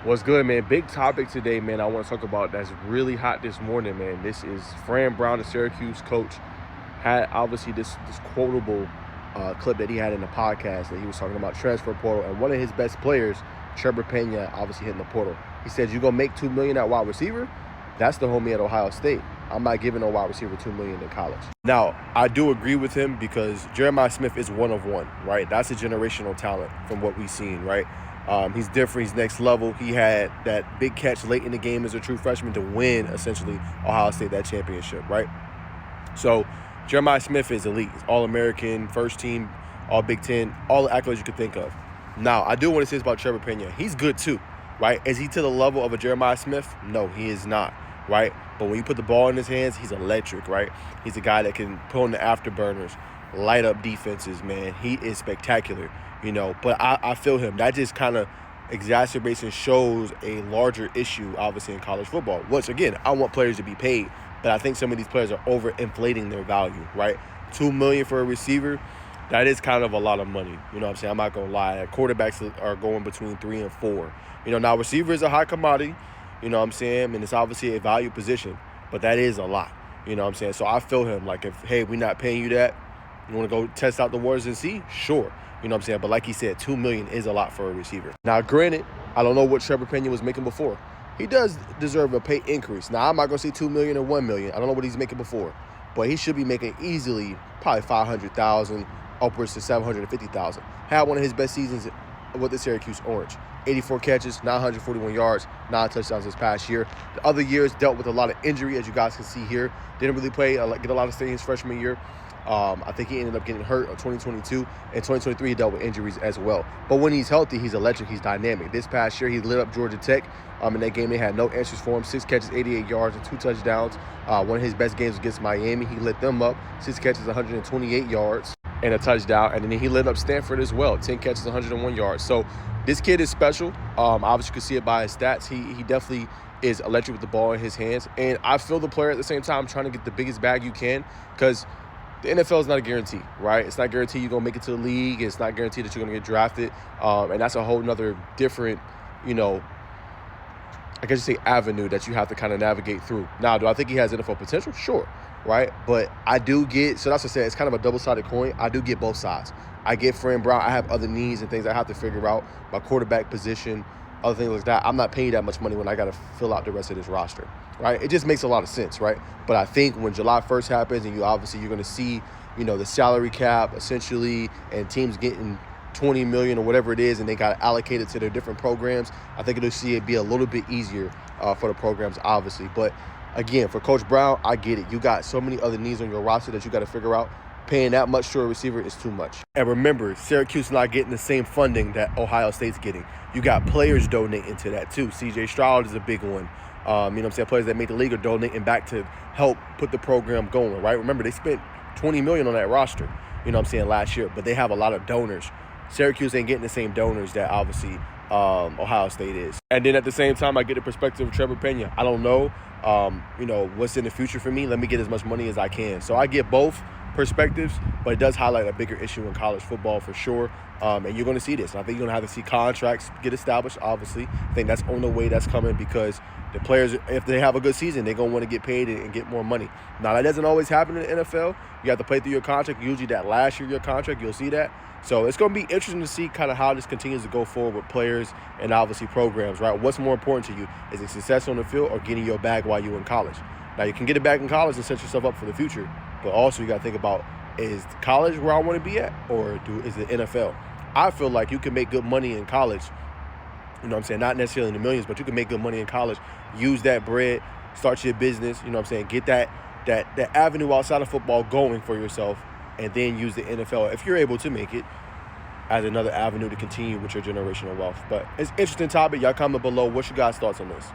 What's good, man? Big topic today, man. I want to talk about that's really hot this morning, man. This is Fran, the Syracuse coach, had obviously this quotable clip that he had in the podcast that he was talking about transfer portal, and one of his best players, Trebor Pena, obviously hitting the portal. He said, "You gonna make $2 million at wide receiver? That's the homie at Ohio State. I'm not giving a wide receiver $2 million in college." Now, I do agree with him because Jeremiah Smith is one of one, right? That's a generational talent from what we've seen, right? He's different. He's next level. He had that big catch late in the game as a true freshman to win, essentially, Ohio State that championship, right? So Jeremiah Smith is elite. He's All-American, first team, All Big Ten, all the accolades you could think of. Now, I do want to say this about Trebor Pena. He's good too, right? Is he to the level of a Jeremiah Smith? No, he is not, right? But when you put the ball in his hands, he's electric, right? He's a guy that can put on the afterburners, light up defenses, man. He is spectacular. But I feel him. That just kind of exacerbates and shows a larger issue, obviously, in college football. Once again, I want players to be paid, but I think some of these players are overinflating their value, right? $2 million for a receiver, that is kind of a lot of money. You know what I'm saying? I'm not going to lie. Quarterbacks are going between 3 and 4. Now receiver is a high commodity, you know what I'm saying? And it's obviously a value position, but that is a lot, you know what I'm saying? So I feel him. Like, hey, we're not paying you that. You want to go test out the waters and see? Sure. You know what I'm saying? But like he said, $2 million is a lot for a receiver. Now, granted, I don't know what Trebor Pena was making before. He does deserve a pay increase. Now, I'm not going to say $2 million or $1 million. I don't know what he's making before. But he should be making easily probably $500,000, upwards to $750,000. Had one of his best seasons with the Syracuse Orange. 84 catches, 941 yards, 9 touchdowns this past year. The other years dealt with a lot of injury, as you guys can see here. Didn't really play, get a lot of stay his freshman year. I think he ended up getting hurt in 2022. In 2023, he dealt with injuries as well. But when he's healthy, he's electric. He's dynamic. This past year, he lit up Georgia Tech. In that game, they had no answers for him. 6 catches, 88 yards, and 2 touchdowns. One of his best games against Miami. He lit them up. 6 catches, 128 yards, and a touchdown. And then he lit up Stanford as well. 10 catches, 101 yards. So this kid is special. Obviously, you can see it by his stats. He definitely is electric with the ball in his hands. And I feel the player at the same time trying to get the biggest bag you can, because the NFL is not a guarantee, right? It's not guaranteed you're going to make it to the league. It's not guaranteed that you're going to get drafted. And that's a whole nother different, I guess you say avenue that you have to kind of navigate through. Now, do I think he has NFL potential? Sure, right? But I do get, so that's what I said, it's kind of a double-sided coin. I do get both sides. I get Fran Brown. I have other needs and things I have to figure out, my quarterback position, other things like that. I'm not paying that much money when I got to fill out the rest of this roster, right? It just makes a lot of sense, right? But I think when July 1st happens and you're going to see, the salary cap essentially and teams getting $20 million or whatever it is, and they got allocated to their different programs, I think it'll see it be a little bit easier for the programs, obviously. But again, for Coach Brown, I get it. You got so many other needs on your roster that you got to figure out. Paying that much to a receiver is too much. And remember, Syracuse not getting the same funding that Ohio State's getting. You got players donating to that too. C.J. Stroud is a big one. Players that make the league are donating back to help put the program going, right? Remember, they spent $20 million on that roster, last year. But they have a lot of donors. Syracuse ain't getting the same donors that obviously Ohio State is. And then at the same time, I get the perspective of Trebor Pena. I don't know, what's in the future for me. Let me get as much money as I can. So I get both perspectives, but it does highlight a bigger issue in college football for sure. And you're going to see this. And I think you're going to have to see contracts get established, obviously. I think that's on the way that's coming, because the players, if they have a good season, they're going to want to get paid and get more money. Now, that doesn't always happen in the NFL. You have to play through your contract. Usually that last year of your contract, you'll see that. So it's going to be interesting to see kind of how this continues to go forward with players and obviously programs, right? What's more important to you? Is it success on the field or getting your bag while you're in college? Now, you can get it back in college and set yourself up for the future. But also you got to think about, is college where I want to be at, or is it NFL? I feel like you can make good money in college, not necessarily in the millions, but you can make good money in college, use that bread, start your business, get that avenue outside of football going for yourself, and then use the NFL, if you're able to make it, as another avenue to continue with your generational wealth. But it's an interesting topic. Y'all comment below. What's your guys' thoughts on this?